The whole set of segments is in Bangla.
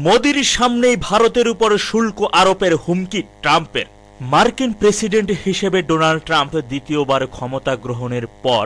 মোদির সামনেই ভারতের উপর শুল্ক আরোপের হুমকি ট্রাম্পের। মার্কিন প্রেসিডেন্ট হিসেবে ডোনাল্ড ট্রাম্প দ্বিতীয়বার ক্ষমতা গ্রহণের পর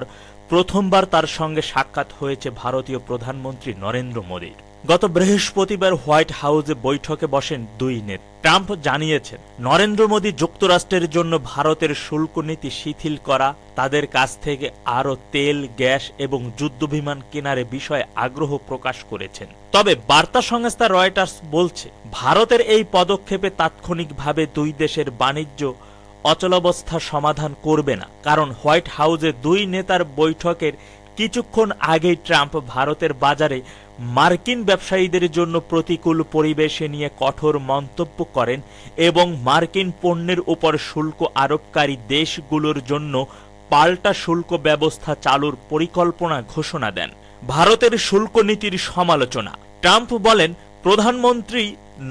প্রথমবার তার সঙ্গে সাক্ষাৎ হয়েছে ভারতীয় প্রধানমন্ত্রী নরেন্দ্র মোদির। গত বৃহস্পতিবার হোয়াইট হাউসে বৈঠকে বসেন দুই নেতা। ট্রাম্প জানিয়েছেন, নরেন্দ্র মোদি যুক্তরাষ্ট্রের জন্য ভারতের শুল্ক নীতি শিথিল করা, তাদের কাছ থেকে আরও তেল, গ্যাস এবং যুদ্ধবিমান কেনার বিষয়ে আগ্রহ প্রকাশ করেছেন। তবে বার্তা সংস্থা রয়টার্স বলছে, ভারতের এই পদক্ষেপে তাৎক্ষণিকভাবে দুই দেশের বাণিজ্য অচলাবস্থা সমাধান করবে না, কারণ হোয়াইট হাউসে দুই নেতার বৈঠকের কিছুক্ষণ আগেই ট্রাম্প ভারতের বাজারে মার্কিন ব্যবসায়ীদের জন্য প্রতিকূল পরিবেশে নিয়ে কঠোর মন্তব্য করেন এবং মার্কিন পণ্যের উপর শুল্ক আরোপকারী দেশগুলোর জন্য পাল্টা শুল্ক ব্যবস্থা চালুর পরিকল্পনা ঘোষণা দেন। ভারতের শুল্ক নীতির সমালোচনা। ট্রাম্প বলেন, প্রধানমন্ত্রী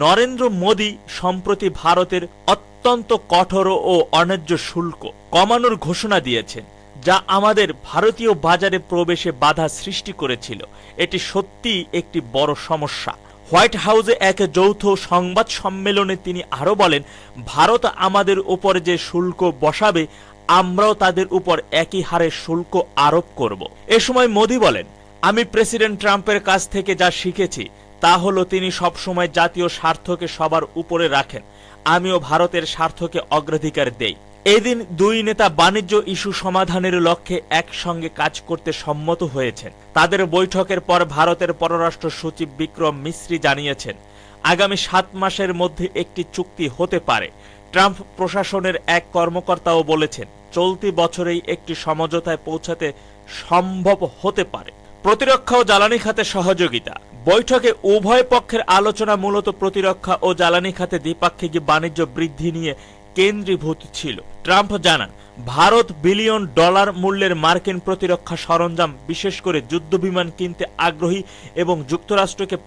নরেন্দ্র মোদি সম্প্রতি ভারতের অত্যন্ত কঠোর ও অন্যায্য শুল্ক কমানোর ঘোষণা দিয়েছেন, যা আমাদের ভারতীয় বাজারে প্রবেশে বাধা সৃষ্টি করেছিল। এটি সত্যিই একটি বড় সমস্যা। হোয়াইট হাউসে এক যৌথ সংবাদ সম্মেলনে তিনি আরও বলেন, ভারত আমাদের উপর যে শুল্ক বসাবে, আমরাও তাদের উপর একই হারে শুল্ক আরোপ করব। এ সময় মোদি বলেন, আমি প্রেসিডেন্ট ট্রাম্পের কাছ থেকে যা শিখেছি তা হলো তিনি সবসময় জাতীয় স্বার্থকে সবার উপরে রাখেন। আমিও ভারতের স্বার্থকে অগ্রাধিকার দেই। এদিন দুই নেতা বাণিজ্য ইস্যু সমাধানের লক্ষ্যে একসঙ্গে কাজ করতে সম্মত হয়েছেন। তাদের বৈঠকের পর ভারতের পররাষ্ট্র সচিব বিক্রম মিশ্রি জানিয়েছেন, আগামী 7 মাসের মধ্যে একটি চুক্তি হতে পারে। ট্রাম্প প্রশাসনের এক কর্মকর্তাও বলেছেন, চলতি বছরেই একটি সমঝোতায় পৌঁছাতে সম্ভব হতে পারে। প্রতিরক্ষা ও জ্বালানি খাতে সহযোগিতা। বৈঠকে উভয় পক্ষের আলোচনা মূলত প্রতিরক্ষা ও জ্বালানি খাতে দ্বিপাক্ষিক বাণিজ্য বৃদ্ধি নিয়ে কেন্দ্রীভূত ছিল। ট্রাম্প জানান, ভারত বিলিয়ন ডলার মূল্যের মার্কিন প্রতিরক্ষা সরঞ্জাম, বিশেষ করে যুদ্ধবিমান কিনতে আগ্রহী এবং যুক্তরাষ্ট্রকে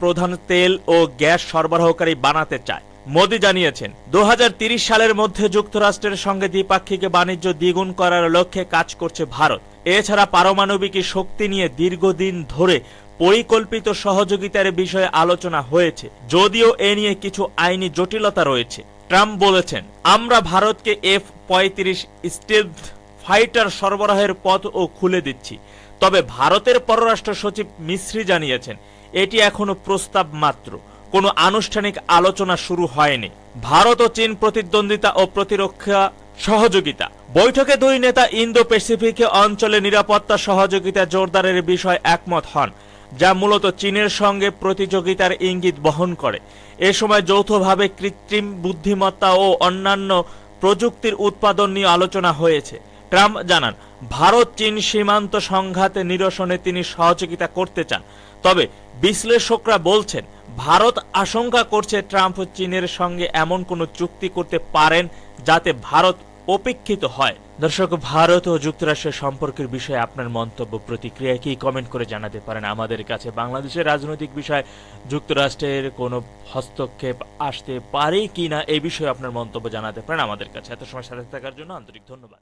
প্রধান তেল ও গ্যাস সরবরাহকারী বানাতে চায়। মোদি জানিয়েছেন, 2030 সালের মধ্যে যুক্তরাষ্ট্রের সঙ্গে দ্বিপাক্ষিক বাণিজ্য দ্বিগুণ করার লক্ষ্যে কাজ করছে ভারত। এছাড়া পারমাণবিক শক্তি নিয়ে দীর্ঘদিন ধরে পরিকল্পিত সহযোগিতার বিষয়ে আলোচনা হয়েছে, যদিও এ নিয়ে কিছু আইনি জটিলতা রয়েছে। ট্রাম্প বলেছেন, আমরা ভারতকে F-35 স্টেলথ ফাইটার সরবরাহের পথও খুলে দিচ্ছি। তবে ভারতের পররাষ্ট্র সচিব মিশ্রি জানিয়েছেন, এটি এখনো প্রস্তাব মাত্র, কোনো আনুষ্ঠানিক আলোচনা শুরু হয়নি। ভারত ও চীন প্রতিদ্বন্দ্বিতা ও প্রতিরক্ষা সহযোগিতা। বৈঠকে দুই নেতা ইন্দো প্যাসিফিক অঞ্চলে নিরাপত্তা সহযোগিতা জোরদারের বিষয়ে একমত হন, যা মূলত চীনের সঙ্গে প্রতিযোগিতার ইঙ্গিত বহন করে। এ সময় যৌথভাবে কৃত্রিম বুদ্ধিমত্তা ও অন্যান্য প্রযুক্তির উৎপাদন নিয়ে আলোচনা হয়েছে। ট্রাম্প জানান, ভারত চীন সীমান্ত সংঘাতে নিরসনে তিনি সহযোগিতা করতে চান। তবে বিশ্লেষকরা বলছেন, ভারত আশঙ্কা করছে ট্রাম্প চীনের সঙ্গে এমন কোনো চুক্তি করতে পারেন যাতে ভারত উপেক্ষিত হয়। দর্শক, ভারত ও যুক্তরাষ্ট্রের সম্পর্কের বিষয়ে আপনার মন্তব্য, প্রতিক্রিয়া কি কমেন্ট করে জানাতে পারেন আমাদের কাছে। বাংলাদেশের রাজনৈতিক বিষয়ে যুক্তরাষ্ট্রের কোনো হস্তক্ষেপ আসতে পারে কিনা এই বিষয়ে আপনার মন্তব্য জানাতে পারেন আমাদের কাছে। এত সময় সাথে থাকার জন্য আন্তরিক ধন্যবাদ।